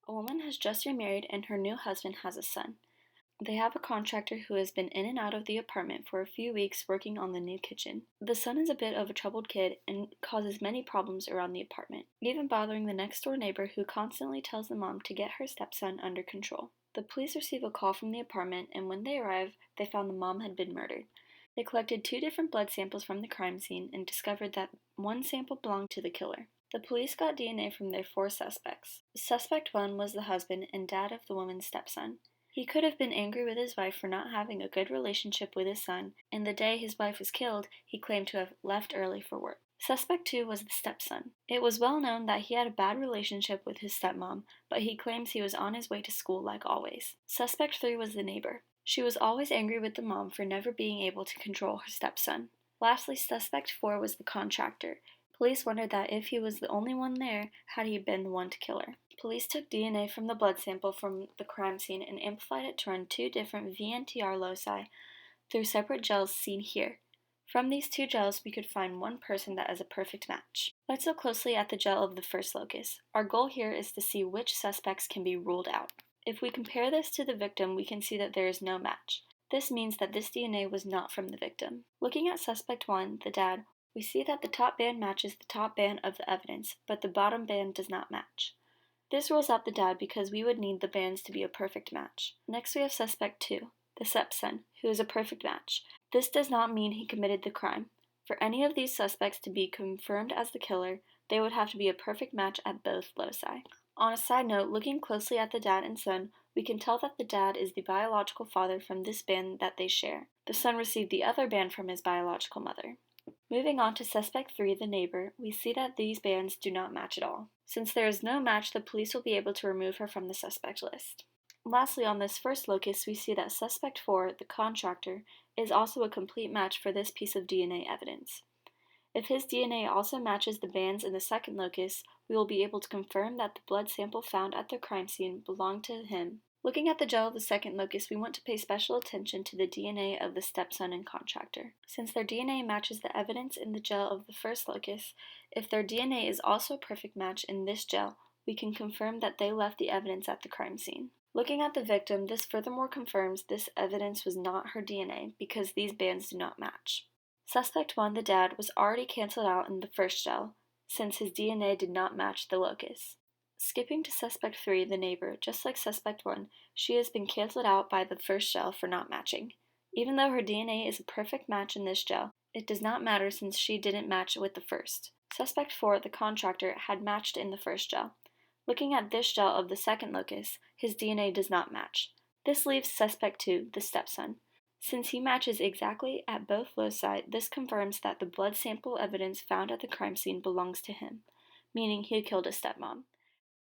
A woman has just remarried and her new husband has a son. They have a contractor who has been in and out of the apartment for a few weeks working on the new kitchen. The son is a bit of a troubled kid and causes many problems around the apartment, even bothering the next door neighbor who constantly tells the mom to get her stepson under control. The police receive a call from the apartment, and when they arrive, they found the mom had been murdered. They collected 2 different blood samples from the crime scene and discovered that one sample belonged to the killer. The police got DNA from their 4 suspects. Suspect 1 was the husband and dad of the woman's stepson. He could have been angry with his wife for not having a good relationship with his son, and the day his wife was killed, he claimed to have left early for work. Suspect 2 was the stepson. It was well known that he had a bad relationship with his stepmom, but he claims he was on his way to school like always. Suspect 3 was the neighbor. She was always angry with the mom for never being able to control her stepson. Lastly, Suspect 4 was the contractor. Police wondered that if he was the only one there, had he been the one to kill her. Police took DNA from the blood sample from the crime scene and amplified it to run 2 different VNTR loci through separate gels seen here. From these 2 gels, we could find one person that is a perfect match. Let's look closely at the gel of the first locus. Our goal here is to see which suspects can be ruled out. If we compare this to the victim, we can see that there is no match. This means that this DNA was not from the victim. Looking at Suspect 1, the dad, we see that the top band matches the top band of the evidence, but the bottom band does not match. This rules out the dad because we would need the bands to be a perfect match. Next we have Suspect 2, the stepson, who is a perfect match. This does not mean he committed the crime. For any of these suspects to be confirmed as the killer, they would have to be a perfect match at both loci. On a side note, looking closely at the dad and son, we can tell that the dad is the biological father from this band that they share. The son received the other band from his biological mother. Moving on to Suspect 3, the neighbor, we see that these bands do not match at all. Since there is no match, the police will be able to remove her from the suspect list. Lastly, on this first locus, we see that Suspect 4, the contractor, is also a complete match for this piece of DNA evidence. If his DNA also matches the bands in the second locus, we will be able to confirm that the blood sample found at the crime scene belonged to him. Looking at the gel of the second locus, we want to pay special attention to the DNA of the stepson and contractor. Since their DNA matches the evidence in the gel of the first locus, if their DNA is also a perfect match in this gel, we can confirm that they left the evidence at the crime scene. Looking at the victim, this furthermore confirms this evidence was not her DNA because these bands do not match. Suspect 1, the dad, was already cancelled out in the first gel, since his DNA did not match the locus. Skipping to Suspect 3, the neighbor, just like Suspect 1, she has been cancelled out by the first gel for not matching. Even though her DNA is a perfect match in this gel, it does not matter since she didn't match with the first. Suspect 4, the contractor, had matched in the first gel. Looking at this gel of the second locus, his DNA does not match. This leaves Suspect 2, the stepson. Since he matches exactly at both loci, this confirms that the blood sample evidence found at the crime scene belongs to him, meaning he killed his stepmom.